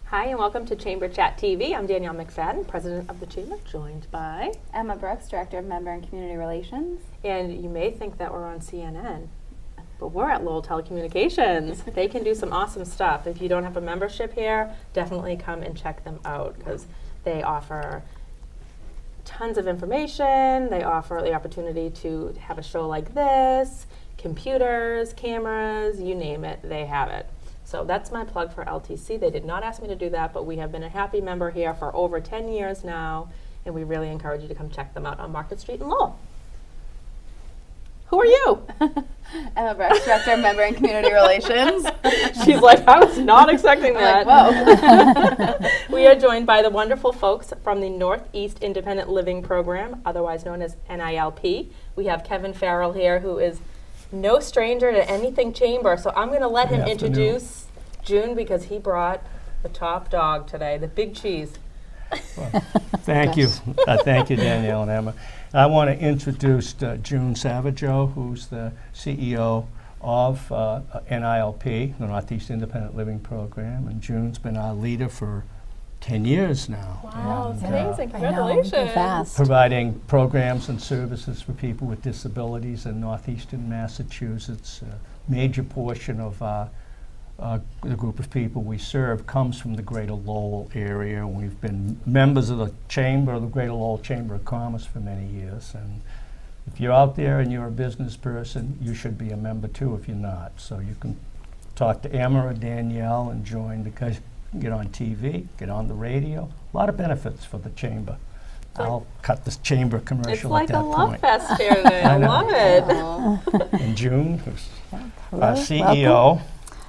Hi, and welcome to Chamber Chat TV. I'm Danielle McFadden, President of the Chamber, joined by Emma Brooks, Director of Member and Community Relations. And you may think that we're on CNN, but we're at Lowell Telecommunications. They can do some awesome stuff. If you don't have a membership here, definitely come and check them out because they offer tons of information. They offer the opportunity to have a show like this, computers, cameras, you name it, they have it. So that's my plug for LTC. They did not ask me to do that, but we have been a happy member here for over 10 years now, and we really encourage you to come check them out on Market Street in Lowell. Who are you? Emma Brooks, Director of Member and Community Relations. She's like, I was not expecting that. Like, whoa. We are joined by the wonderful folks from the Northeast Independent Living Program, otherwise known as NILP. We have Kevin Farrell here, who is no stranger to anything Chamber, so I'm going to let him introduce June because he brought the top dog today, the big cheese. Well, thank you. Thank you, Danielle and Emma. I want to introduce June Savageau, who's the CEO of NILP, the Northeast Independent Living Program, and June's been our leader for 10 years now. Wow, and, it's amazing. I know, Congratulations. go fast. providing programs and services for people with disabilities in northeastern Massachusetts. A major portion of the group of people we serve comes from the Greater Lowell area. We've been members of the Chamber, the Greater Lowell Chamber of Commerce for many years. And if you're out there and you're a business person, you should be a member too if you're not. So you can talk to Emma or Danielle and join because you can get on TV, get on the radio. A lot of benefits for the Chamber. I'll cut this Chamber It's commercial like at a that love point. fest here today. I know. love it. Oh. And June, who's Hello, our CEO.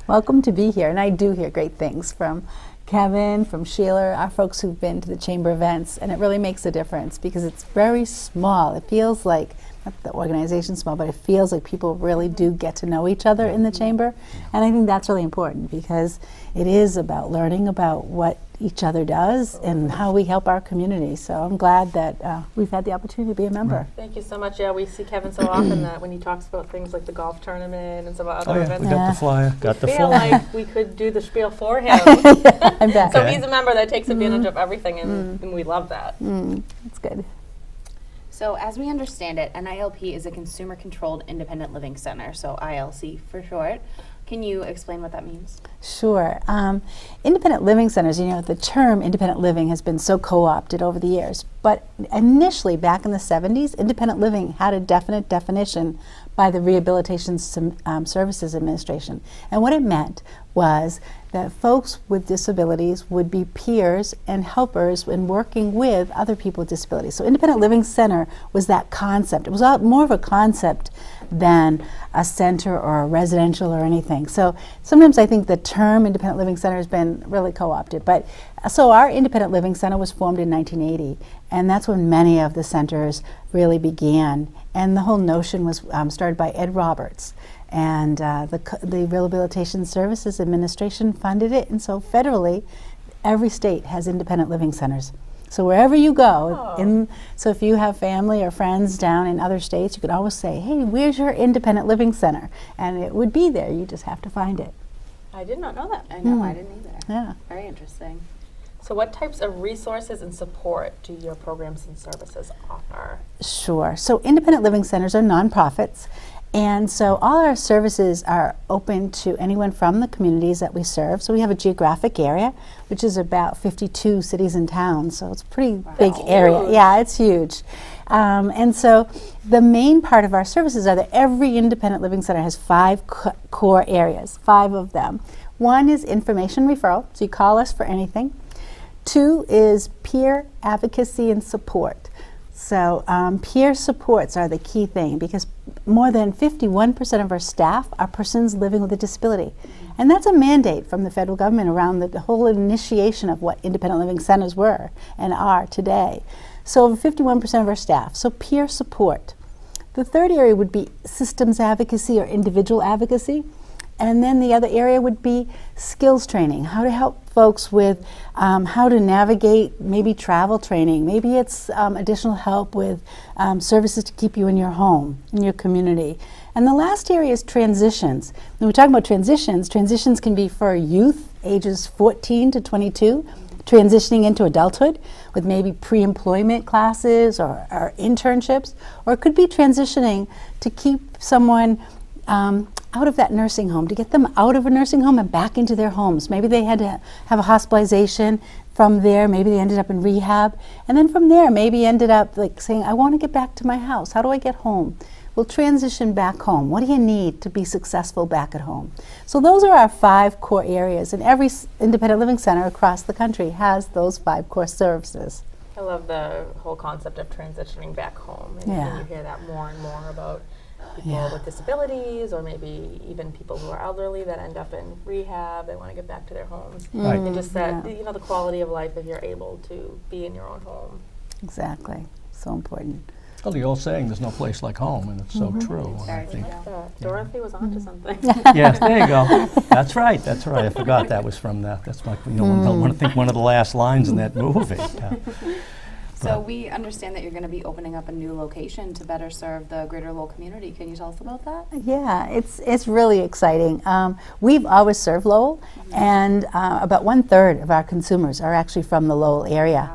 Welcome to be here, and I do hear great things from Kevin, from Sheila, our folks who've been to the Chamber events, and it really makes a difference because it's very small. It feels like, not the organization's small, but it feels like people really do get to know each other in the Chamber, and I think that's really important because it is about learning about what each other does and how we help our community. So I'm glad that we've had the opportunity to be a member. Thank you so much. Yeah, we see Kevin so often that when he talks about things like the golf tournament and some other Oh yeah, events, we got the flyer. Got the feel flyer. like we could do the spiel for him. I bet. So Okay. he's a member that takes advantage of everything, and we love that. That's good. So as we understand it, NILP is a consumer-controlled independent living center, so ILC for short. Can you explain what that means? Sure. Independent living centers, you know, the term independent living has been so co-opted over the years. But initially, back in the 70s, independent living had a definite definition by the Rehabilitation Services Administration. And what it meant was that folks with disabilities would be peers and helpers in working with other people with disabilities. So independent living center was that concept. It was more of a concept than a center or a residential or anything. So sometimes I think the term independent living center has been really co-opted. But so our independent living center was formed in 1980, and that's when many of the centers really began. And the whole notion was started by Ed Roberts. And the Rehabilitation Services Administration funded it, and so federally, every state has independent living centers. So wherever you go, so if you have family or friends down in other states, you could always say, hey, where's your independent living center? And it would be there, you just have to find it. I did not know that. I know, I didn't either. Yeah. Very interesting. So what types of resources and support do your programs and services offer? Sure. So independent living centers are nonprofits. And so all our services are open to anyone from the communities that we serve. So we have a geographic area, which is about 52 cities and towns. So it's a pretty big area. Huge. Yeah, it's huge. And so the main part of our services are that every independent living center has 5 core areas, 5 of them. One is information referral, so you call us for anything. 2 is peer advocacy and support. So peer supports are the key thing because more than 51% of our staff are persons living with a disability. And that's a mandate from the federal government around the whole initiation of what independent living centers were and are today. So over 51% of our staff. So peer support. The third area would be systems advocacy or individual advocacy. And then the other area would be skills training, how to help folks with how to navigate maybe travel training. Maybe it's additional help with services to keep you in your home, in your community. And the last area is transitions. When we talk about transitions, transitions can be for youth ages 14 to 22, transitioning into adulthood with maybe pre-employment classes or internships, or it could be transitioning to keep someone out of that nursing home, to get them out of a nursing home and back into their homes. Maybe they had to have a hospitalization. From there, maybe they ended up in rehab, and then from there, maybe ended up like saying, I want to get back to my house. How do I get home? We'll transition back home. What do you need to be successful back at home? So those are our 5 core areas, and every independent living center across the country has those 5 core services. I love the whole concept of transitioning back home. And Yeah. you hear that more and more about people Yeah. with disabilities, or maybe even people who are elderly that end up in rehab. They want to get back to their homes. Right. And just that, Yeah. you know, the quality of life if you're able to be in your own home. Exactly. So important. Well, the old saying, there's no place like home, and it's so true. And I very think, true. Dorothy was onto something. yes, there you go. That's right. That's right. I forgot that was from that. That's like, I think one of the last lines in that movie. Yeah. So we understand that you're going to be opening up a new location to better serve the greater Lowell community. Can you tell us about that? Yeah, it's really exciting. We've always served Lowell, and about 1/3 of our consumers are actually from the Lowell area.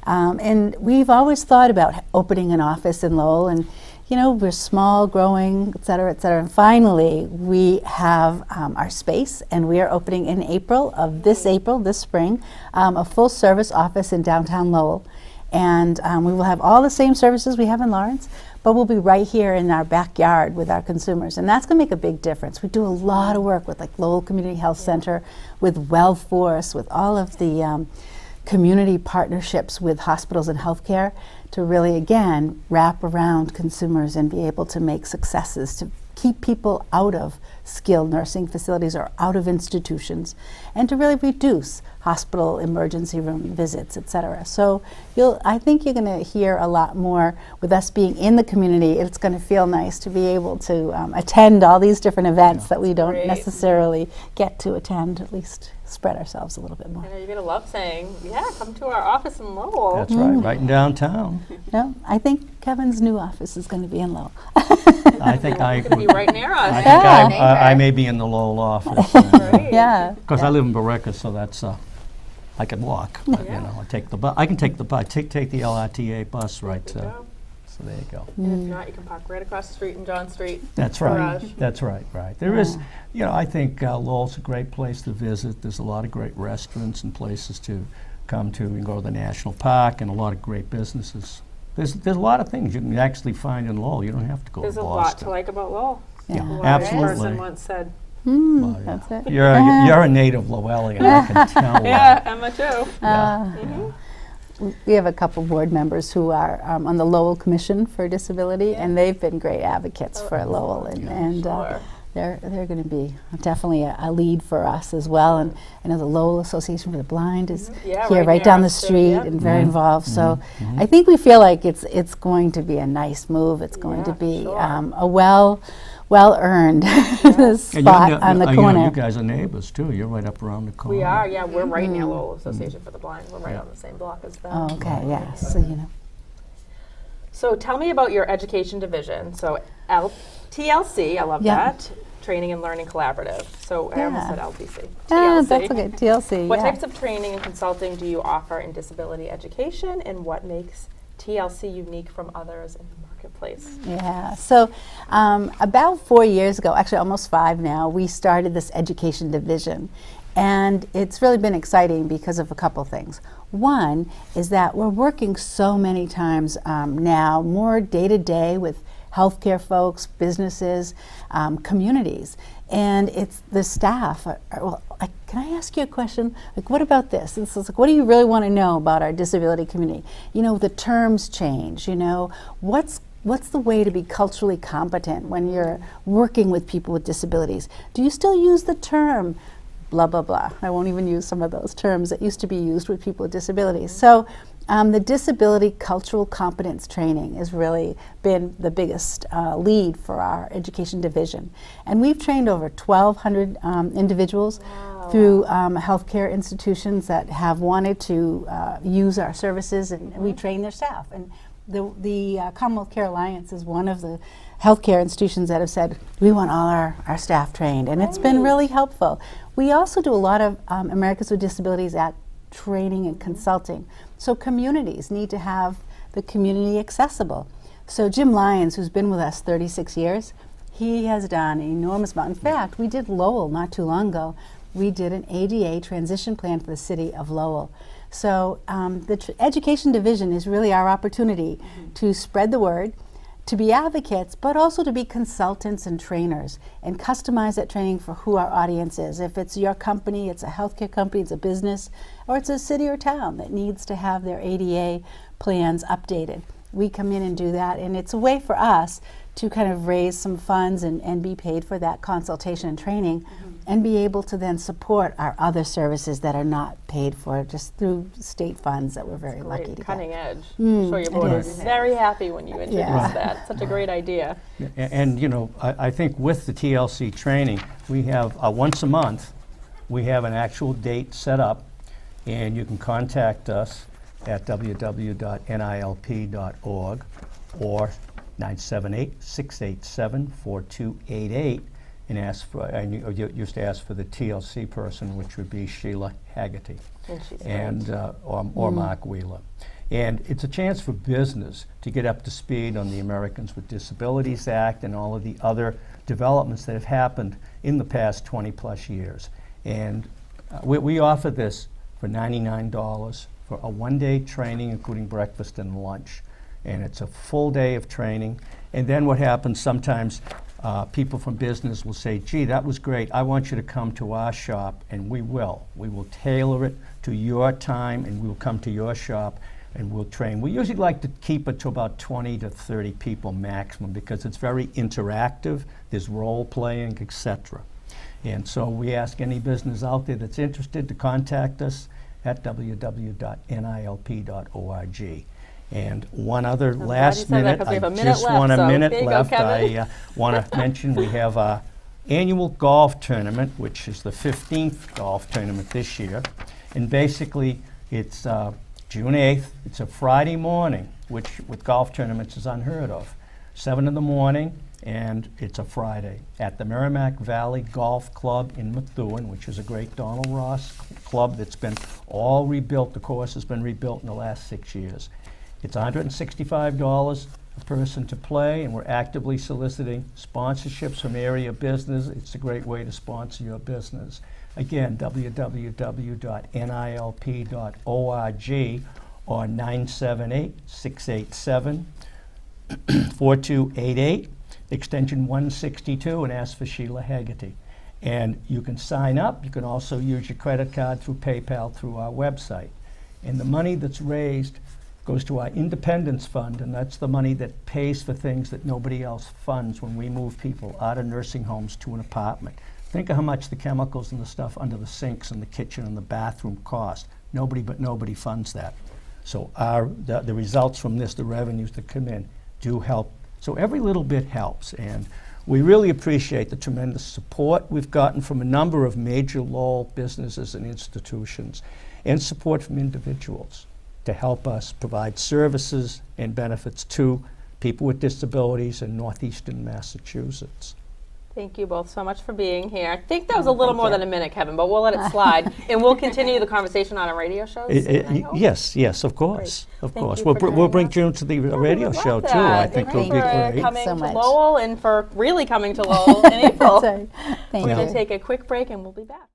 And we've always thought about opening an office in Lowell, and you know, we're small, growing, et cetera, et cetera. And finally, we have our space, and we are opening in April, this spring, a full-service office in downtown Lowell. And we will have all the same services we have in Lawrence, but we'll be right here in our backyard with our consumers. And that's going to make a big difference. We do a lot of work with like Lowell Community Health Center, with WellForce, with all of the community partnerships with hospitals and healthcare to really, again, wrap around consumers and be able to make successes to keep people out of skilled nursing facilities or out of institutions, and to really reduce hospital emergency room visits, et cetera. So I think you're going to hear a lot more with us being in the community. It's going to feel nice to be able to attend all these different events that we don't Great. necessarily get to attend, at least spread ourselves a little bit more. I know you're going to love saying, yeah, come to our office in Lowell. That's right in downtown. No, I think Kevin's new office is going to be in Lowell. I think I It's going to be right near us. I think Yeah. I may be in the Lowell office. Right. Yeah. Because I live in Barica, so that's I can walk. But, Yeah. I take the bus. I can take the bus. Take the LRTA bus right. There you go. So there you go. And if not, you can park right across the street in John Street. That's right. Garage. That's right. Right. There is, I think Lowell's a great place to visit. There's a lot of great restaurants and places to come to. You can go to the National Park and a lot of great businesses. There's a lot of things you can actually find in Lowell. You don't have to go There's to a Boston. lot to like about Lowell. Yeah. A wise Absolutely. person once said. Well, yeah. That's it. You're a native Lowellian, I can tell. Yeah, Emma too. Yeah. We have a couple board members who are on the Lowell Commission for Disability, and they've been great advocates for Lowell, and Sure. they're going to be definitely a lead for us as well. And I know the Lowell Association for the Blind is Yeah, here, right right near down the us too, street, yep. and very involved. So I think we feel like it's going to be a nice move. It's going to Yeah, be sure. a well-earned spot on the corner. You guys are neighbors too. You're right up around the corner. We are, yeah. We're right near Lowell Association for the Blind. We're right on the same block as them. Oh, okay, yeah. So So tell me about your education division. So TLC, I love Yeah. that. Training and Learning Collaborative. So I almost Yeah. said LTC. that's TLC. okay. TLC. What yeah. types of training and consulting do you offer in disability education, and what makes TLC unique from others in the marketplace? Yeah, so about 4 years ago, actually almost 5 now, we started this education division. And it's really been exciting because of a couple things. One is that we're working so many times now, more day to day with healthcare folks, businesses, communities. And it's the staff. Can I ask you a question? Like, what about this? This is like, what do you really want to know about our disability community? You know, the terms change. You know, what's the way to be culturally competent when you're working with people with disabilities? Do you still use the term blah, blah, blah? I won't even use some of those terms that used to be used with people with disabilities. So the disability cultural competence training has really been the biggest lead for our education division. And we've trained over 1,200 individuals through healthcare institutions that have wanted to use our services, and we train their staff. And The Commonwealth Care Alliance is one of the healthcare institutions that have said, we want all our staff trained, and it's been really helpful. We also do a lot of Americans with Disabilities Act training and consulting. So communities need to have the community accessible. So Jim Lyons, who's been with us 36 years, he has done an enormous amount. In fact, we did Lowell not too long ago. We did an ADA transition plan for the city of Lowell. So the education division is really our opportunity to spread the word, to be advocates, but also to be consultants and trainers and customize that training for who our audience is. If it's your company, it's a healthcare company, it's a business, or it's a city or town that needs to have their ADA plans updated. We come in and do that, and it's a way for us to kind of raise some funds and be paid for that consultation and training, and be able to then support our other services that are not paid for just through state funds that we're very lucky to Cutting get. edge. I'm sure your board it was is. very happy when you introduced Yeah. that. Such a great idea. And you know, I think with the TLC training, we have once a month, we have an actual date set up, and you can contact us at www.nilp.org or 978-687-4288 and ask for, and you used to ask for the TLC person, which would be Sheila Haggerty And she's and or Mark Wheeler. And it's a chance for business to get up to speed on the Americans with Disabilities Act and all of the other developments that have happened in the past 20 plus years. And we offer this for $99 for a one-day training, including breakfast and lunch. And it's a full day of training. And then what happens sometimes, people from business will say, gee, that was great. I want you to come to our shop, and we will. We will tailor it to your time, and we'll come to your shop and we'll train. We usually like to keep it to about 20 to 30 people maximum because it's very interactive. There's role playing, etc. And so we ask any business out there that's interested to contact us at www.nilp.org. And one other glad you last said that, minute, 'cause we I have a minute just left, want a so minute there you go, left. Kevin. I want to mention we have our annual golf tournament, which is the 15th golf tournament this year. And basically, it's June 8th. It's a Friday morning, which with golf tournaments is unheard of. 7 in the morning, and it's a Friday at the Merrimack Valley Golf Club in Methuen, which is a great Donald Ross club that's been all rebuilt. The course has been rebuilt in the last 6 years. It's $165 a person to play, and we're actively soliciting sponsorships from area business. It's a great way to sponsor your business. Again, www.nilp.org or 978-687-4288, extension 162, and ask for Sheila Haggerty. And you can sign up. You can also use your credit card through PayPal through our website. And the money that's raised goes to our Independence Fund, and that's the money that pays for things that nobody else funds when we move people out of nursing homes to an apartment. Think of how much the chemicals and the stuff under the sinks and the kitchen and the bathroom cost. Nobody funds that. So the results from this, the revenues that come in, do help. So every little bit helps, and we really appreciate the tremendous support we've gotten from a number of major Lowell businesses and institutions, and support from individuals to help us provide services and benefits to people with disabilities in northeastern Massachusetts. Thank you both so much for being here. I think that was a little thank more you. than a minute, Kevin, but we'll let it slide. And we'll continue the conversation on our radio shows. soon, I hope. Yes, of course, of Thank course. you We'll, for we'll bring joining June to the We radio would show love too. I that. think Thank it'll you be for great. coming So to much. Lowell and for really coming to Lowell in April. Sorry. Thank We're going you. to take a quick break and we'll be back.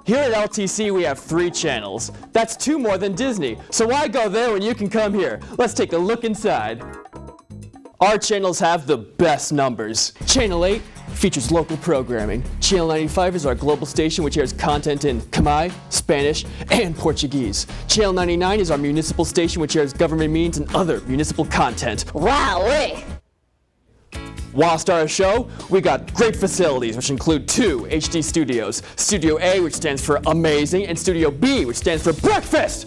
Here at LTC, we have 3 channels. That's 2 more than Disney. So why go there when you can come here? Let's take a look inside. Our channels have the best numbers. Channel 8 features local programming. Channel 95 is our global station which airs content in Khmer, Spanish, and Portuguese. Channel 99 is our municipal station which airs government meetings and other municipal content. Wowee! Whilst our show, we got great facilities, which include 2 HD studios. Studio A, which stands for amazing, and Studio B, which stands for breakfast!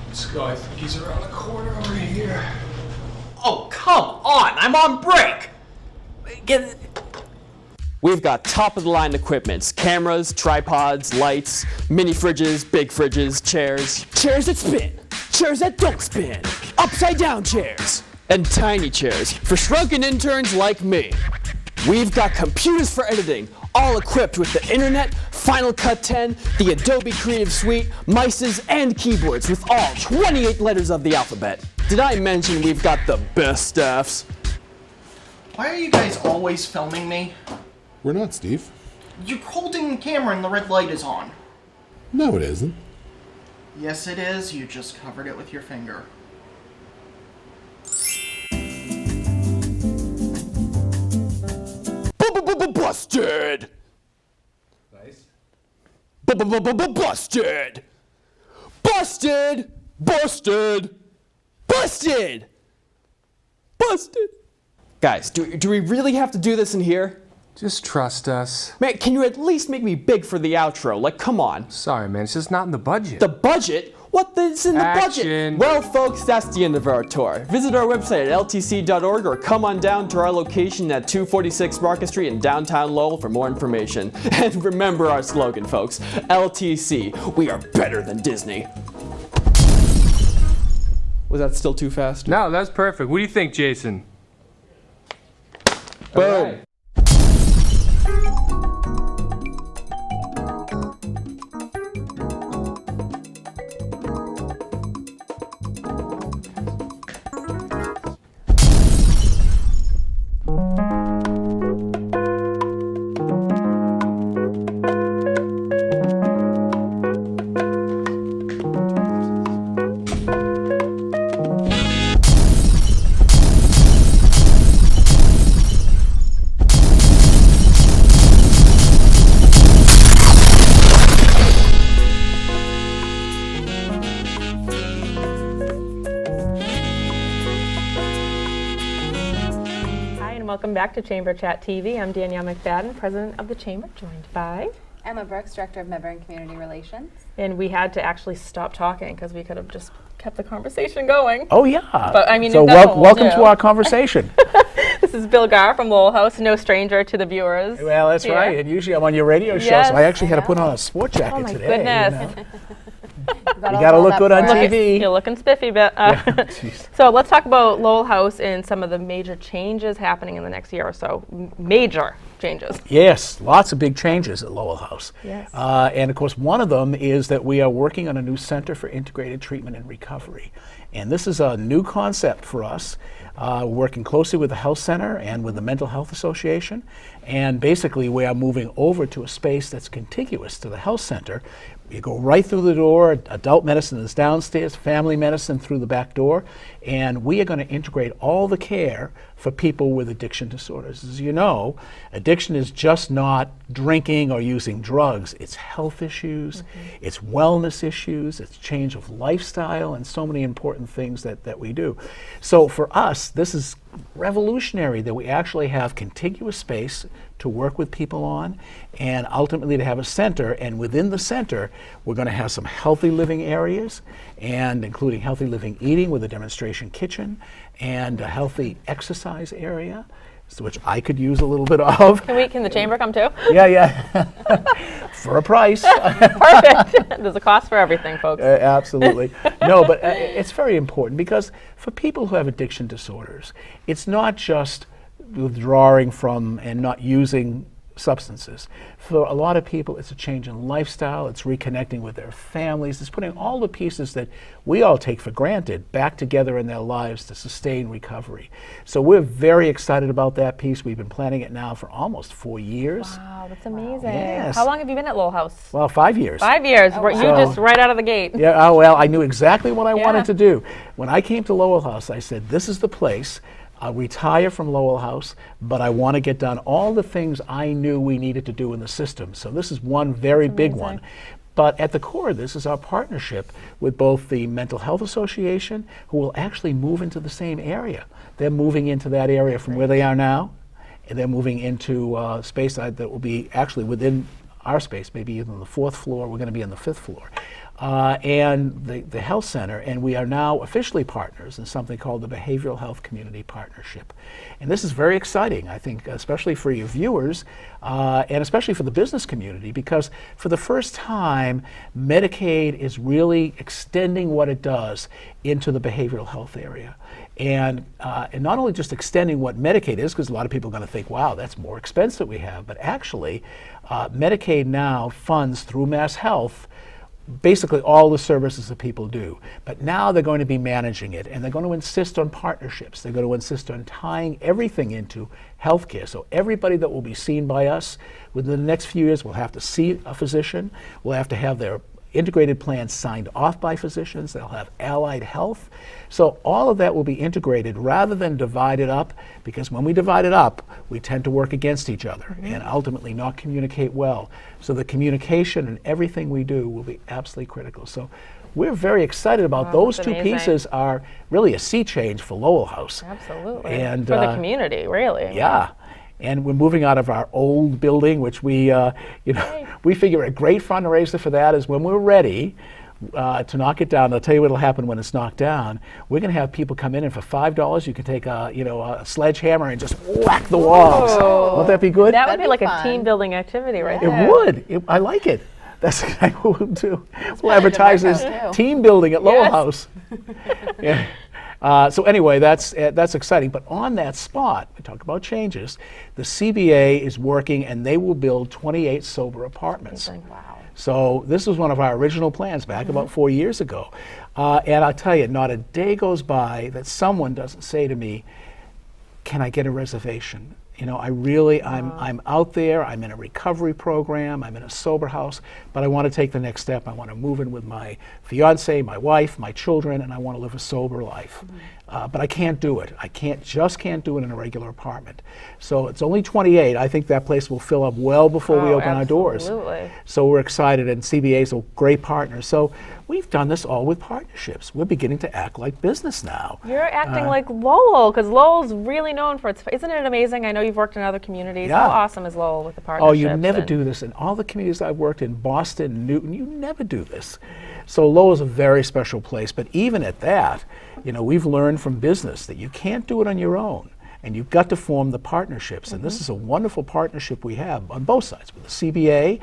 Let's go. I think he's around the corner over here. Oh, come on! I'm on break! We've got top-of-the-line equipments, cameras, tripods, lights, mini fridges, big fridges, chairs that spin, chairs that don't spin, upside down chairs, and tiny chairs for shrunken interns like me. We've got computers for editing, all equipped with the internet, Final Cut 10, the Adobe Creative Suite, mices, and keyboards with all 28 letters of the alphabet. Did I mention we've got the best staffs? Why are you guys always filming me? We're not, Steve. You're holding the camera and the red light is on. No, it isn't. Yes, it is. You just covered it with your finger. Busted! Nice. Busted! Busted! Busted! Busted! Busted! Guys, do we really have to do this in here? Just trust us. Man, can you at least make me big for the outro? Like, come on. Sorry, man. It's just not in the budget. The budget? What is in the Action. budget? Well, folks, that's the end of our tour. Visit our website at ltc.org or come on down to our location at 246 Market Street in downtown Lowell for more information. And remember our slogan, folks. LTC, we are better than Disney. Was that still too fast? No, that's perfect. What do you think, Jason? Boom. All right. Welcome back to Chamber Chat TV. I'm Danielle McFadden, President of the Chamber, joined by... Emma Brooks, Director of Member and Community Relations. And we had to actually stop talking because we could have just kept the conversation going. Oh, yeah. But, I mean, so that's what we'll welcome do. to our conversation. This is Bill Garr from Lowell House, no stranger to the viewers. Well, that's here. right. And usually I'm on your radio show, Yes. so I actually had to put on a sport jacket Oh my today. goodness. You know. You gotta look good on TV. You're looking spiffy, but so let's talk about Lowell House and some of the major changes happening in the next year or so. Major changes. Yes, lots of big changes at Lowell House. Yes. And of course, one of them is that we are working on a new Center for Integrated Treatment and Recovery. And this is a new concept for us, working closely with the Health Center and with the Mental Health Association. And basically, we are moving over to a space that's contiguous to the Health Center. You go right through the door, adult medicine is downstairs, family medicine through the back door, and we are going to integrate all the care for people with addiction disorders. As you know, addiction is just not drinking or using drugs. It's health issues, it's wellness issues, it's change of lifestyle, and so many important things that we do. So for us, this is revolutionary that we actually have contiguous space to work with people on, and ultimately to have a center. And within the center, we're going to have some healthy living areas, and including healthy living eating with a demonstration kitchen and a healthy exercise area, which I could use a little bit of. Can the chamber come too? Yeah. For a price. Perfect. There's a cost for everything, folks. Absolutely. No, but it's very important because for people who have addiction disorders, it's not just withdrawing from and not using substances. For a lot of people, it's a change in lifestyle, it's reconnecting with their families, it's putting all the pieces that we all take for granted back together in their lives to sustain recovery. So we're very excited about that piece. We've been planning it now for almost 4 years. Wow, that's amazing. Yes. How long have you been at Lowell House? Well, 5 years. 5 years. Oh, You wow. just right out of the gate. Yeah, oh, well, I knew exactly what I Yeah. wanted to do. When I came to Lowell House, I said, this is the place. I'll retire from Lowell House, but I want to get done all the things I knew we needed to do in the system. So this is one very big one. But at the core of this is our partnership with both the Mental Health Association, who will actually move into the same area. They're moving into that area from where they are now, and they're moving into space that will be actually within our space, maybe even on the 4th floor. We're going to be on the 5th floor. and the health center, and we are now officially partners in something called the Behavioral Health Community Partnership. And this is very exciting, I think, especially for your viewers, and especially for the business community, because for the first time, Medicaid is really extending what it does into the behavioral health area. And not only just extending what Medicaid is, because a lot of people are going to think, wow, that's more expense that we have, but actually, Medicaid now funds through Mass Health basically all the services that people do. But now they're going to be managing it, and they're going to insist on partnerships. They're going to insist on tying everything into healthcare. So everybody that will be seen by us within the next few years will have to see a physician, will have to have their integrated plans signed off by physicians. They'll have allied health. So all of that will be integrated rather than divided up, because when we divide it up, we tend to work against each other and ultimately not communicate well. So the communication and everything we do will be absolutely critical. So we're very excited about those that's two amazing. pieces are really a sea change for Lowell House. Absolutely. And, for the community, really. Yeah. And we're moving out of our old building, which we, we figure a great fundraiser for that is when we're ready to knock it down. I'll tell you what'll happen when it's knocked down. We're going to have people come in, and for $5, you can take a sledgehammer and just whack the walls. Won't that be good? That would That'd be be like fun. a team building activity right It there. would. I like it. That's exactly what we'll do. We'll planned in advertise my this house, too. team building at Lowell Yes. House. Yeah. So anyway, that's exciting. But on that spot, we talk about changes. The CBA is working, and they will build 28 sober apartments. Wow. So this was one of our original plans back about 4 years ago. And I'll tell you, not a day goes by that someone doesn't say to me, "Can I get a reservation?" You know, I'm out there, I'm in a recovery program, I'm in a sober house, but I want to take the next step. I want to move in with my fiance, my wife, my children, and I want to live a sober life. But I can't do it. I can't do it in a regular apartment. So it's only 28. I think that place will fill up well before we open our doors. Absolutely. So we're excited, and CBA is a great partner. So we've done this all with partnerships. We're beginning to act like business now. You're acting like Lowell, because Lowell's really known for its. Isn't it amazing? I know you've worked in other communities. Yeah. How awesome is Lowell with the partnerships? Oh, you never and- do this. In all the communities I've worked in, Boston, Newton, you never do this. So Lowell is a very special place. But even at that, you know, we've learned from business that you can't do it on your own. And you've got to form the partnerships. And this is a wonderful partnership we have on both sides, with the CBA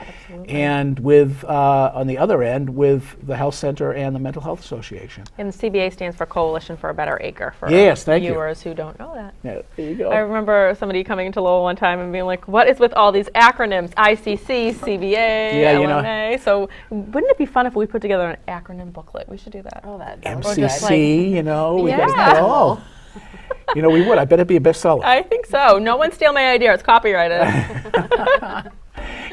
and with, on the other end, with the Health Center and the Mental Health Association. And the CBA stands for Coalition for a Better Acre, for Yes, thank you. viewers who don't know that. Yeah, there you go. I remember somebody coming to Lowell one time and being like, what is with all these acronyms? ICC, CBA, Yeah, you know. LMA. So wouldn't it be fun if we put together an acronym booklet? We should do that. Oh, that would be MCC, good. you know, we Yeah. got it all. You know, we would. I bet it'd be a bestseller. I think so. No one steal my idea. It's copyrighted.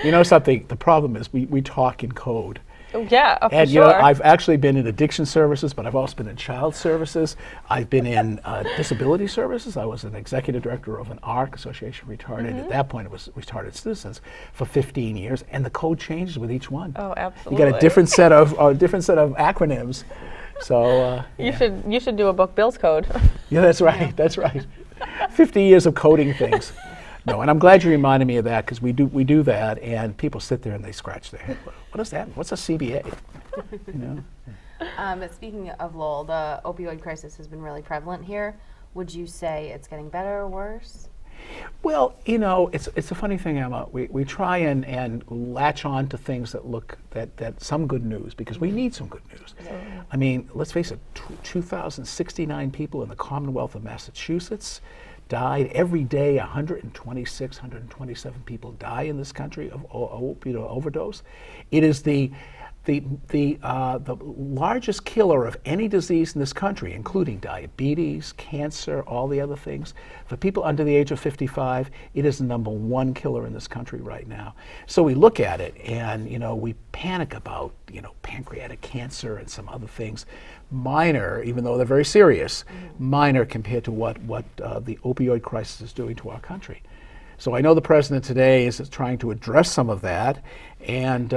You know something? The problem is we talk in code. Yeah, for And sure. you know, I've actually been in addiction services, but I've also been in child services. I've been in disability services. I was an executive director of an ARC, Association of Retarded. At that point, it was Retarded Citizens for 15 years, and the code changes with each one. Oh, You absolutely. got a different set of acronyms. So You should do a book, Bill's Code. yeah, that's right. That's right. 50 years of coding things. No, and I'm glad you reminded me of that, because we do that, and people sit there and they scratch their head. What is that? What's a CBA? You know? But speaking of Lowell, the opioid crisis has been really prevalent here. Would you say it's getting better or worse? Well, you know, it's a funny thing, Emma. We try and latch on to things that some good news, because we need some good news. I mean, let's face it, 2,069 people in the Commonwealth of Massachusetts died every day. 126, 127 people die in this country of opioid overdose. It is the largest killer of any disease in this country, including diabetes, cancer, all the other things. For people under the age of 55, it is the #1 killer in this country right now. So we look at it and, you know, we panic about, you know, pancreatic cancer and some other things. Minor, even though they're very serious, minor compared to what the opioid crisis is doing to our country. So I know the president today is trying to address some of that, and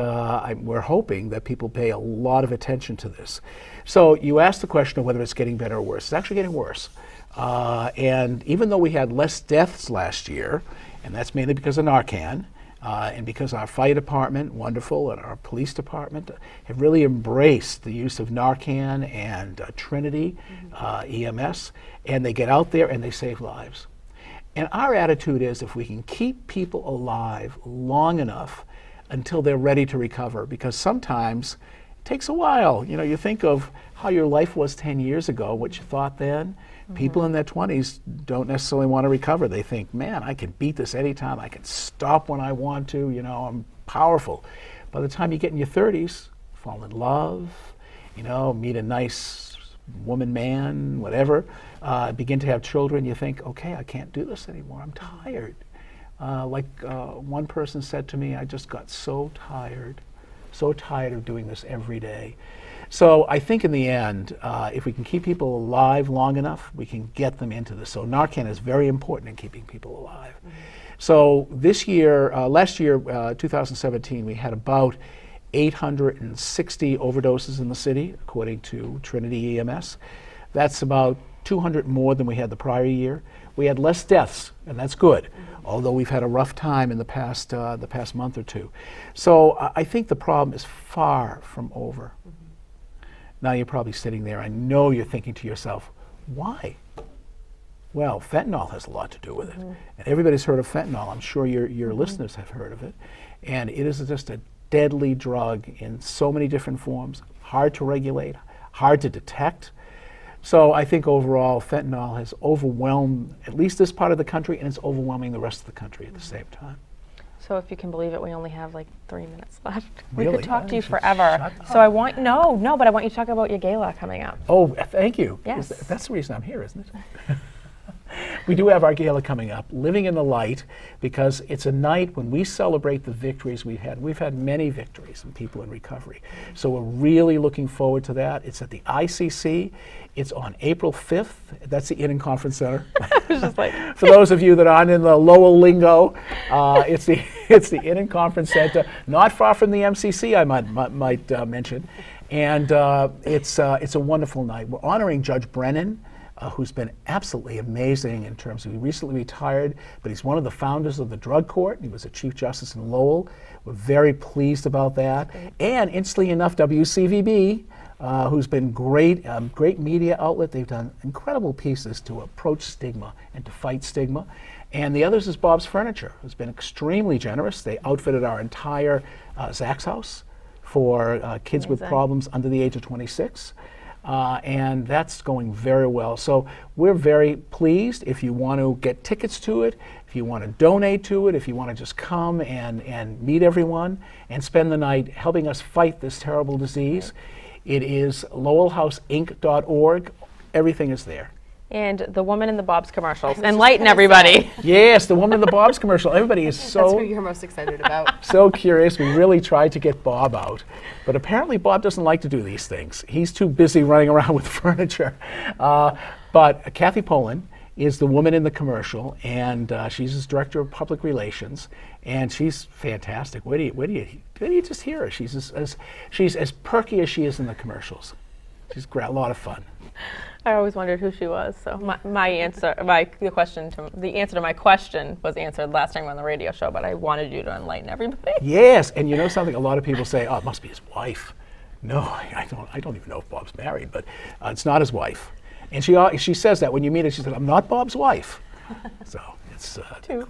we're hoping that people pay a lot of attention to this. So you asked the question of whether it's getting better or worse. It's actually getting worse. And even though we had less deaths last year, and that's mainly because of Narcan, And because our fire department, wonderful, and our police department have really embraced the use of Narcan and Trinity EMS, and they get out there and they save lives. And our attitude is if we can keep people alive long enough until they're ready to recover, because sometimes it takes a while. You know, you think of how your life was 10 years ago, what you thought then. People in their 20s don't necessarily want to recover. They think, man, I can beat this anytime. I can stop when I want to. You know, I'm powerful. By the time you get in your 30s, fall in love, you know, meet a nice woman, man, whatever, begin to have children, you think, okay, I can't do this anymore. I'm tired. One person said to me, I just got so tired of doing this every day. So I think in the end, if we can keep people alive long enough, we can get them into this. So Narcan is very important in keeping people alive. So this year, last year, 2017, we had about 860 overdoses in the city, according to Trinity EMS. That's about 200 more than we had the prior year. We had less deaths, and that's good, although we've had a rough time in the past month or two. So I think the problem is far from over. Now you're probably sitting there, I know you're thinking to yourself, why? Well, fentanyl has a lot to do with it. And everybody's heard of fentanyl. I'm sure your listeners have heard of it. And it is just a deadly drug in so many different forms, hard to regulate, hard to detect. So I think overall fentanyl has overwhelmed at least this part of the country, and it's overwhelming the rest of the country at the same time. So if you can believe it, we only have like 3 minutes left. Really? We could talk to you Shut forever. up. So I want, no, but I want you to talk about your gala coming up. Oh, thank you. Yes. That's the reason I'm here, isn't it? We do have our gala coming up, Living in the Light, because it's a night when we celebrate the victories we've had. We've had many victories in people in recovery. So we're really looking forward to that. It's at the ICC. It's on April 5th. That's the Inn & Conference Center. For those of you that aren't in the Lowell lingo, it's the Inn & Conference Center, not far from the MCC, I might mention. And it's a wonderful night. We're honoring Judge Brennan, who's been absolutely amazing in terms of, he recently retired, but he's one of the founders of the Drug Court. He was a Chief Justice in Lowell. We're very pleased about that. And interestingly enough, WCVB, who's been great media outlet. They've done incredible pieces to approach stigma and to fight stigma. And the others is Bob's Furniture, who's been extremely generous. They outfitted our entire Zach's House for kids with problems under the age of 26. And that's going very well. So we're very pleased. If you want to get tickets to it, if you want to donate to it, if you want to just come and meet everyone and spend the night helping us fight this terrible disease, it is lowellhouseinc.org. Everything is there. And the woman in the Bob's commercials. Enlighten everybody. Yes, the woman in the Bob's commercial. Everybody is That's so who you're most excited about. so curious. We really tried to get Bob out, but apparently Bob doesn't like to do these things. He's too busy running around with furniture. But Kathy Poland is the woman in the commercial, and she's his director of public relations, and she's fantastic. Where do you just hear her? She's as perky as she is in the commercials. She's a lot of fun. I always wondered who she was. So the answer to my question was answered last time on the radio show, but I wanted you to enlighten everybody. Yes, and you know something? A lot of people say, "Oh, it must be his wife." No, I don't even know if Bob's married, but it's not his wife. And she says that when you meet her. She said, "I'm not Bob's wife." So it's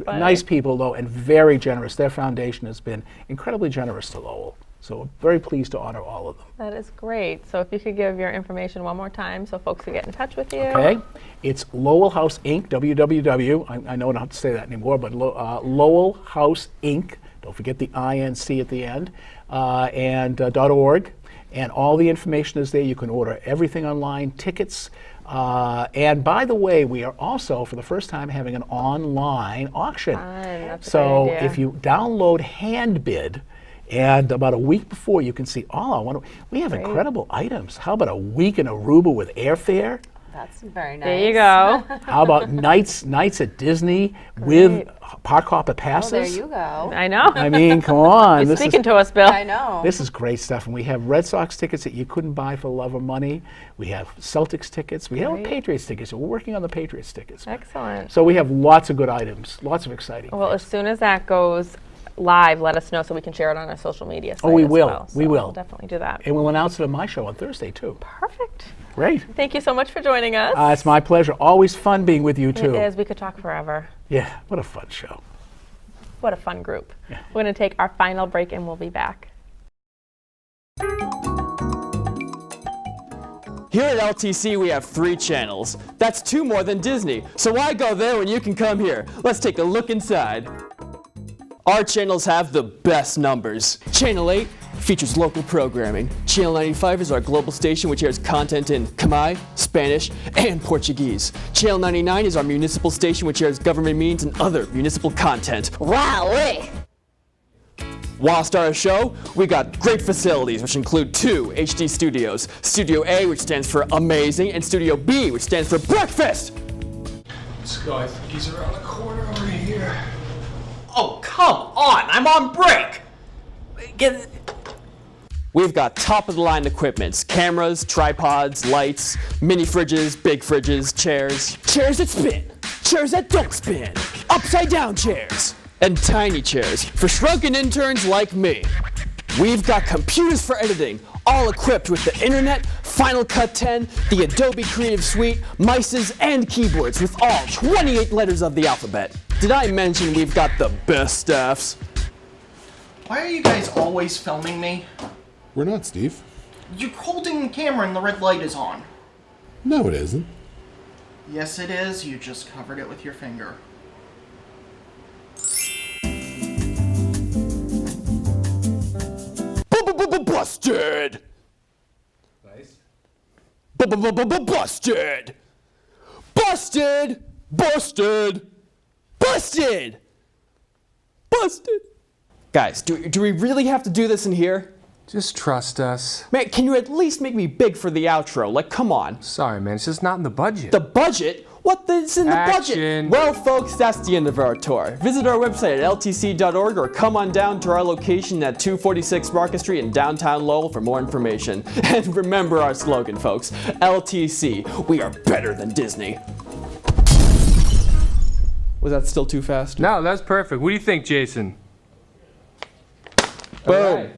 nice people though, and very generous. Their foundation has been incredibly generous to Lowell. So we're very pleased to honor all of them. That is great. So if you could give your information one more time so folks can get in touch with you. Okay. It's Lowell House Inc., www. I know I don't have to say that anymore, but Lowell House Inc., don't forget the INC at the end, and .org. And all the information is there. You can order everything online, tickets. And by the way, we are also, for the first time, having an online auction. That's So a great idea. if you download HandBid, and about a week before, you can see, we have incredible items. How about a week in Aruba with airfare? That's very nice. There you go. How about nights at Disney with park hopper passes? Oh, there you go. I know. I mean, come on. You're speaking to us, Bill. I know. This is great stuff. And we have Red Sox tickets that you couldn't buy for love or money. We have Celtics tickets. We have Patriots tickets. We're working on the Patriots tickets. Excellent. So we have lots of good items, lots of exciting Well, things. as soon as that goes live, let us know so we can share it on our social media site. Oh, we as will. well. We So will. We'll definitely do that. And we'll announce it on my show on Thursday, too. Perfect. Great. Thank you so much for joining us. It's my pleasure. Always fun being with you, too. It is. We could talk forever. Yeah, what a fun show. What a fun group. We're going to take our final break and we'll be back. Here at LTC, we have 3 channels. That's 2 more than Disney. So why go there when you can come here? Let's take a look inside. Our channels have the best numbers. Channel 8 features local programming. Channel 95 is our global station which airs content in Khmer, Spanish, and Portuguese. Channel 99 is our municipal station which airs government meetings and other municipal content. Wowee! Whilst our show, we got great facilities which include 2 HD studios. Studio A, which stands for amazing, and Studio B, which stands for breakfast! Let's go. I think he's around the corner over here. Oh, come on! I'm on break! We've got top-of-the-line equipment, cameras, tripods, lights, mini fridges, big fridges, chairs that spin, chairs that don't spin, upside-down chairs, and tiny chairs for shrunken interns like me. We've got computers for editing, all equipped with the internet, Final Cut 10, the Adobe Creative Suite, mices, and keyboards with all 28 letters of the alphabet. Did I mention we've got the best staffs? Why are you guys always filming me? We're not, Steve. You're holding the camera and the red light is on. No, it isn't. Yes, it is. You just covered it with your finger. Busted! Nice. Busted! Busted! Busted! Busted! Busted! Guys, do we really have to do this in here? Just trust us. Man, can you at least make me big for the outro? Like, come on. Sorry, man. It's just not in the budget. The budget? What is in the Action. budget? Well, folks, that's the end of our tour. Visit our website at ltc.org or come on down to our location at 246 Market Street in downtown Lowell for more information. And remember our slogan, folks. LTC, we are better than Disney. Was that still too fast? No, that's perfect. What do you think, Jason? Boom.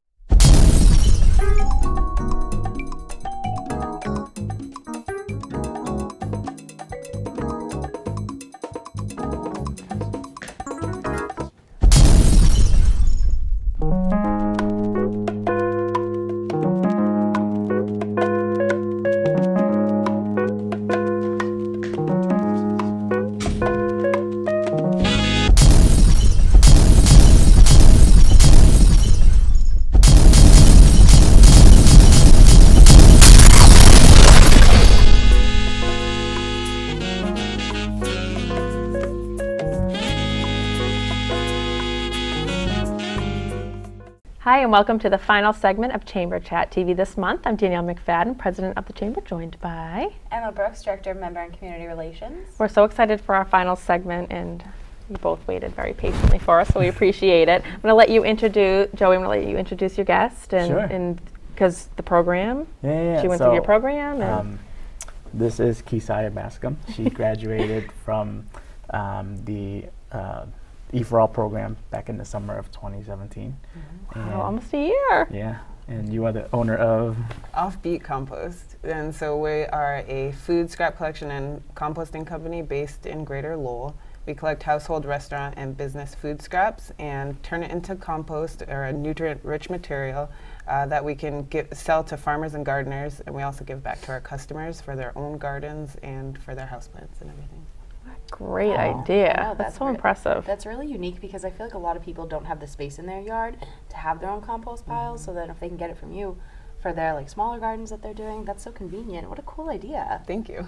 Hi, and welcome to the final segment of Chamber Chat TV this month. I'm Danielle McFadden, President of the Chamber, joined by Emma Brooks, Director of Member and Community Relations. We're so excited for our final segment, and you both waited very patiently for us, so we appreciate it. I'm going to let you introduce, Joey, I'm going to let you introduce your guest, and because the program, Yeah. she went through your program. And This is Keisaya Bascom. She graduated from the E4All program back in the summer of 2017. Wow, almost a year. Yeah, and you are the owner of Offbeat Compost. And so we are a food scrap collection and composting company based in Greater Lowell. We collect household, restaurant, and business food scraps and turn it into compost, or a nutrient-rich material that we can sell to farmers and gardeners, and we also give back to our customers for their own gardens and for their houseplants and everything. Great Wow. idea. Wow, that's so impressive. That's really unique because I feel like a lot of people don't have the space in their yard to have their own compost piles, so that if they can get it from you for their like smaller gardens that they're doing, that's so convenient. What a cool idea. Thank you.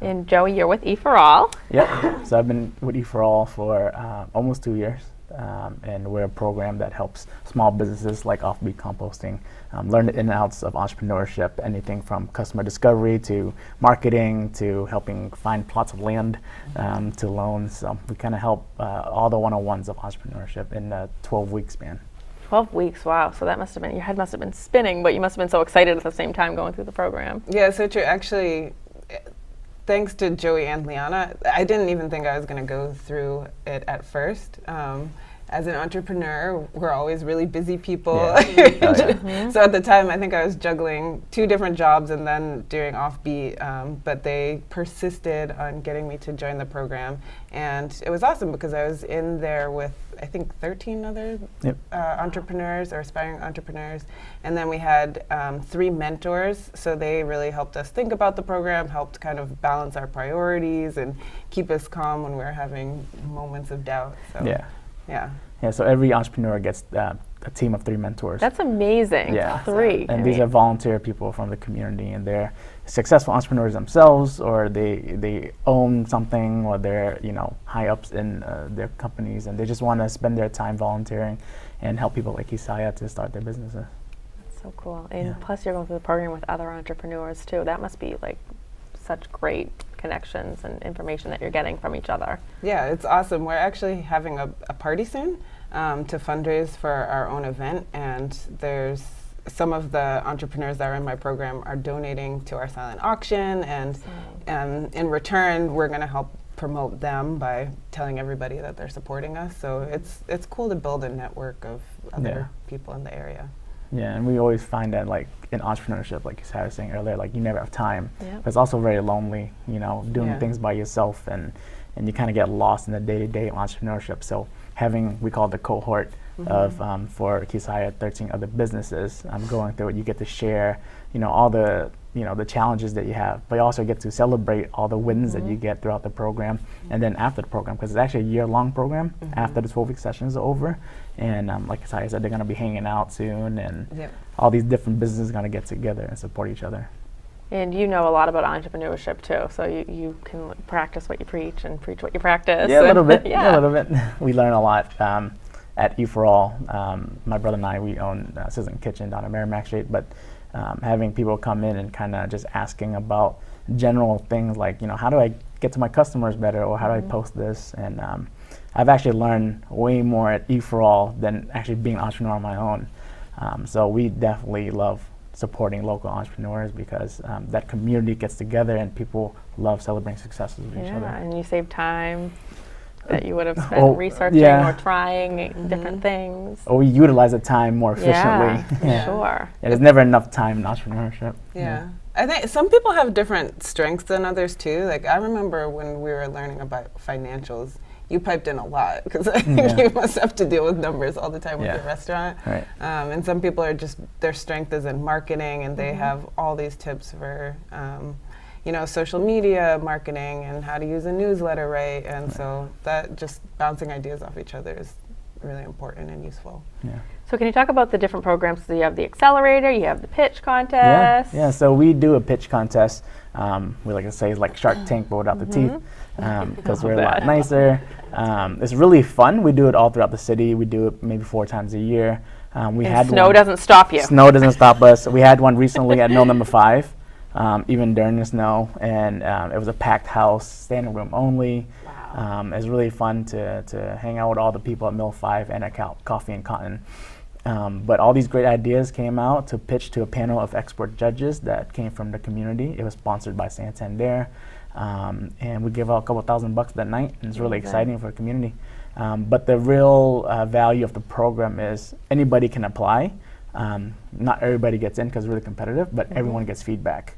And Joey, you're with E4All. Yep. So I've been with E4All for almost 2 years, and we're a program that helps small businesses like Offbeat Composting learn the ins and outs of entrepreneurship, anything from customer discovery to marketing to helping find plots of land to loans. So we kind of help all the one-on-ones of entrepreneurship in a 12-week span. 12 weeks, wow. So that must have been, your head must have been spinning, but you must have been so excited at the same time going through the program. Yeah, so true. Actually, thanks to Joey and Liana, I didn't even think I was going to go through it at first. as an entrepreneur, we're always really busy people. Yeah. Oh, yeah. So at the time, I think I was juggling 2 different jobs and then doing Offbeat, but they persisted on getting me to join the program. And it was awesome because I was in there with, I think, 13 other entrepreneurs or aspiring entrepreneurs. And then we had 3 mentors. So they really helped us think about the program, helped kind of balance our priorities and keep us calm when we were having moments of doubt. So, yeah. Yeah, so every entrepreneur gets a team of 3 mentors. That's amazing. Yeah. 3. And these are volunteer people from the community, and they're successful entrepreneurs themselves, or they own something, or they're high ups in their companies, and they just want to spend their time volunteering and help people like Isaiah to start their businesses. That's so cool. And plus, you're going through the program with other entrepreneurs too. That must be like such great connections and information that you're getting from each other. Yeah, it's awesome. We're actually having a party soon to fundraise for our own event, and there's some of the entrepreneurs that are in my program are donating to our silent auction, and in return, we're going to help promote them by telling everybody that they're supporting us. So it's cool to build a network of other people in the area. Yeah, and we always find that like in entrepreneurship, like I was saying earlier, like you never have time. But it's also very lonely, doing things by yourself, and you kind of get lost in the day-to-day of entrepreneurship. So having, we call it the cohort of, for Kisaya, 13 other businesses going through it, you get to share, all the, the challenges that you have, but you also get to celebrate all the wins that you get throughout the program, and then after the program, because it's actually a year-long program after the 12-week sessions are over. And like Isaiah said, they're going to be hanging out soon, and all these different businesses are going to get together and support each other. And you know a lot about entrepreneurship too, so you can practice what you preach and preach what you practice. Yeah, a little bit. Yeah, a little bit. We learn a lot at E for All. My brother and I, we own Sizzling Kitchen down on Merrimack Street, but having people come in and kind of just asking about general things like, how do I get to my customers better, or how do I post this? And I've actually learned way more at E for All than actually being an entrepreneur on my own. So we definitely love supporting local entrepreneurs because that community gets together and people love celebrating successes with each other. And you save time that you would have spent researching or trying different things. Or we utilize the time more efficiently. Sure. Yeah, there's never enough time in entrepreneurship. Yeah. I think some people have different strengths than others too. Like I remember when we were learning about financials, you piped in a lot because you must have to deal with numbers all the time with your restaurant. Right. And some people are just, their strength is in marketing, and they have all these tips for, social media marketing and how to use a newsletter right. And so that just bouncing ideas off each other is really important and useful. Yeah. So can you talk about the different programs? So you have the accelerator, you have the pitch contest. Yeah, so we do a pitch contest. We like to say it's like Shark Tank, but without the teeth, because we're a lot nicer. It's really fun. We do it all throughout the city. We do it maybe 4 times a year. We had snow doesn't stop you. Snow doesn't stop us. We had one recently at Mill Number 5, even during the snow, and it was a packed house, standing room only. Wow. It was really fun to hang out with all the people at Mill 5 and at Coffee and Cotton. But all these great ideas came out to pitch to a panel of expert judges that came from the community. It was sponsored by Santander, and we give out a couple $1,000 that night, and it's really exciting for the community. But the real value of the program is anybody can apply. Not everybody gets in because it's really competitive, but everyone gets feedback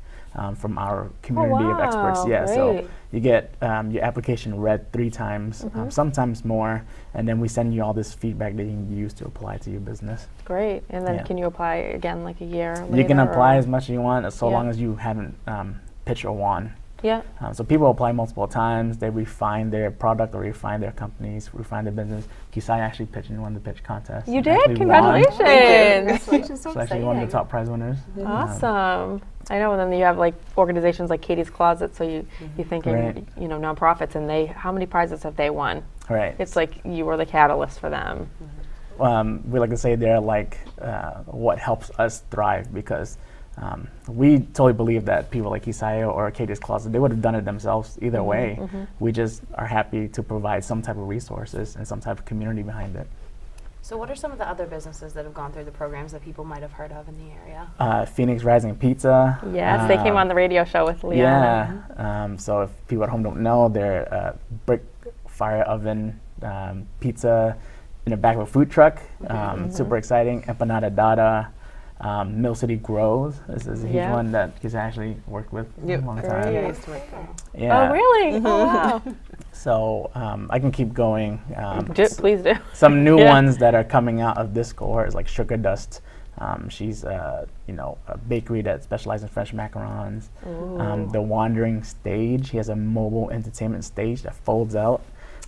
from our community of experts. Yeah, so you get your application read 3 times, sometimes more, and then we send you all this feedback that you can use to apply to your business. Great. And then can you apply again like a year later? You can apply as much as you want, so long as you haven't pitched or won. Yeah. So people apply multiple times. They refine their product or refine their companies, refine their business. Kisaya actually pitched and won the pitch contest. You did? Congratulations. So actually one of the top prize winners. Awesome. I know, and then you have like organizations like Katie's Closet, so you thinking, nonprofits, and how many prizes have they won? Right. It's like you were the catalyst for them. We like to say they're like what helps us thrive, because we totally believe that people like Isaiah or Katie's Closet, they would have done it themselves either way. We just are happy to provide some type of resources and some type of community behind it. So what are some of the other businesses that have gone through the programs that people might have heard of in the area? Phoenix Rising Pizza. Yes, they came on the radio show with Leanna. Yeah. So if people at home don't know, they're brick fire oven pizza in the back of a food truck. Super exciting. Empanada Dada. Mill City Grows. This is a huge one that he's actually worked with for a long time. Yeah, I used to work there. Yeah. Oh, really? Oh, wow. So I can keep going. Please do. Some new ones that are coming out of this cohort is like Sugar Dust. She's a bakery that specializes in French macarons. The Wandering Stage. He has a mobile entertainment stage that folds out.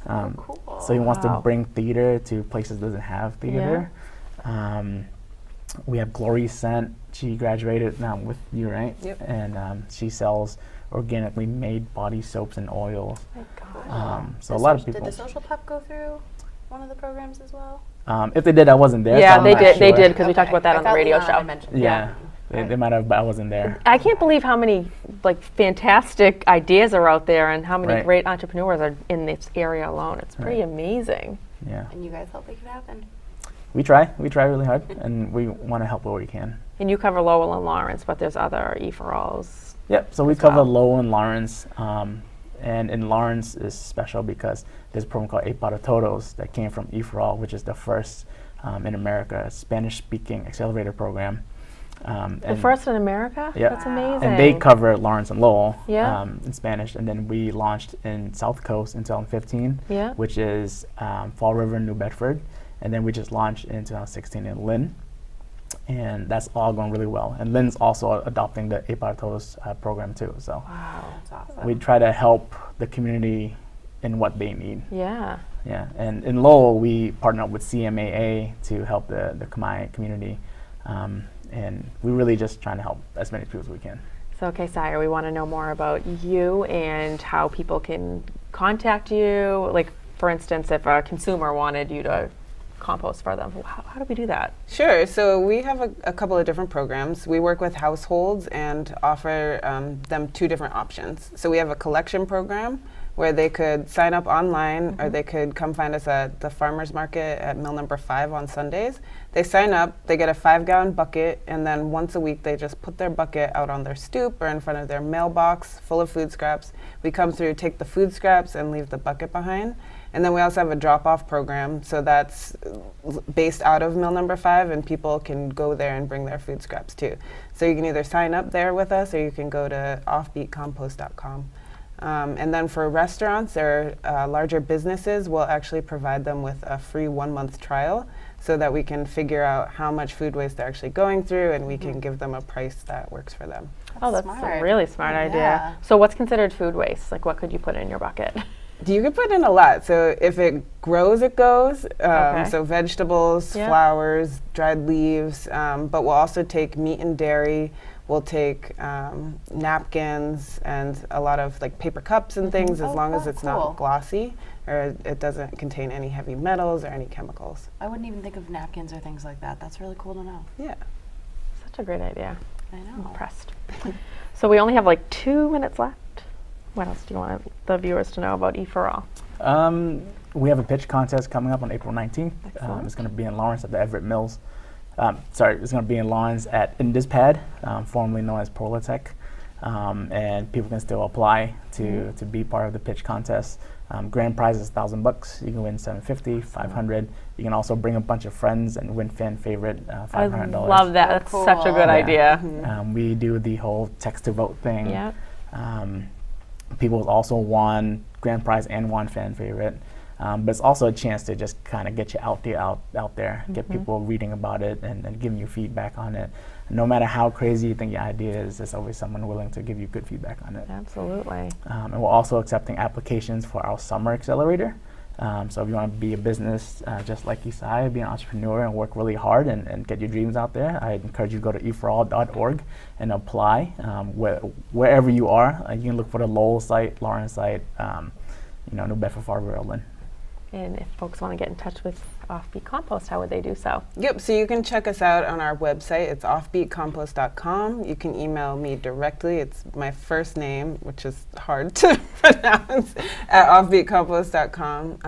Cool. So he wants to bring theater to places that doesn't have theater. We have Glory Scent. She graduated now with you, right? Yep. And she sells organically made body soaps and oils. Oh my gosh. So a lot of people. Did the Social Pup go through one of the programs as well? If they did, I wasn't there. Yeah, so I'm they not did. They sure. did because we talked about that on the radio show. Yeah, they might have, but I wasn't there. I can't believe how many like fantastic ideas are out there and how many Right. great entrepreneurs are in this area alone. It's pretty amazing. Yeah, And you guys help make it happen. we try really hard, and we want to help where we can. And you cover Lowell and Lawrence, but there's other E4Alls. Yep. So we cover Lowell and Lawrence, and in Lawrence is special because there's a program called Eight Para Todos that came from E4All, which is the first in America Spanish-speaking accelerator program. The first in America? Yeah. That's amazing. And they cover Lawrence and Lowell Yeah. in Spanish, and then we launched in South Coast in 2015, Yeah. which is Fall River, New Bedford, and then we just launched in 2016 in Lynn, and that's all going really well. And Lynn's also adopting the Eight Para Todos program too, so That's awesome. we try to help the community in what they need. Yeah. Yeah, and in Lowell, we partner up with CMAA to help the Khmer community, and we're really just trying to help as many people as we can. So, okay, Sire, we want to know more about you and how people can contact you. Like, for instance, if a consumer wanted you to compost for them, how do we do that? Sure. So we have a couple of different programs. We work with households and offer them two different options. So we have a collection program where they could sign up online or they could come find us at the farmer's market at mill number 5 on Sundays. They sign up, they get a 5-gallon bucket, and then once a week they just put their bucket out on their stoop or in front of their mailbox full of food scraps. We come through, take the food scraps, and leave the bucket behind. And then we also have a drop-off program, so that's based out of mill number 5, and people can go there and bring their food scraps too. So you can either sign up there with us, or you can go to offbeatcompost.com. And then for restaurants or larger businesses, we'll actually provide them with a free 1-month trial so that we can figure out how much food waste they're actually going through, and we can give them a price that works for them. Oh, that's smart. a really smart Yeah. idea. So what's considered food waste? Like, what could you put in your bucket? You can put in a lot. So if it grows, it goes. Okay. So vegetables, Yeah. flowers, dried leaves, but we'll also take meat and dairy. We'll take napkins and a lot of like paper cups and things, as long as it's cool. not glossy or it doesn't contain any heavy metals or any chemicals. I wouldn't even think of napkins or things like that. That's really cool to know. Yeah. Such a great idea. I I'm know. impressed. So we only have like 2 minutes left. What else do you want the viewers to know about E4All? We have a pitch contest coming up on April 19th. It's going to be in Lawrence at the Everett Mills. It's going to be in Lawrence at Indispad, formerly known as Prolatech. And people can still apply to be part of the pitch contest. Grand prize is $1,000. You can win $750, $500. You can also bring a bunch of friends and win fan favorite $500. I love that. That's such a good idea. We do the whole text to vote thing. Yeah. People also won grand prize and won fan favorite. But it's also a chance to just kind of get you out there, get people reading about it and giving you feedback on it. No matter how crazy you think your idea is, there's always someone willing to give you good feedback on it. Absolutely. And we're also accepting applications for our summer accelerator. So if you want to be a business just like Isai, be an entrepreneur and work really hard and get your dreams out there, I encourage you to go to e4all.org and apply. Wherever you are, you can look for the Lowell site, Lawrence site, New Bedford, Fall River, Lynn. And if folks want to get in touch with Offbeat Compost, how would they do so? Yep, so you can check us out on our website. It's offbeatcompost.com. You can email me directly. It's my first name, which is hard to pronounce, at offbeatcompost.com.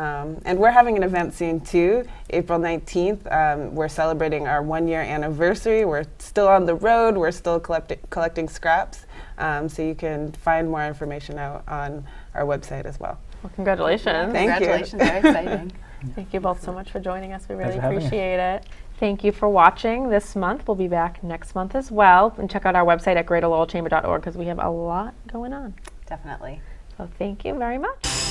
And we're having an event soon too, April 19th. We're celebrating our 1-year anniversary. We're still on the road. We're still collecting scraps. So you can find more information out on our website as well. Well, congratulations. Thank you. Congratulations, very exciting. Thank you both so much for joining us. We Thanks really for having us. appreciate it. Thank you for watching this month. We'll be back next month as well. And check out our website at greaterlowellchamber.org because we have a lot going on. Definitely. So thank you very much.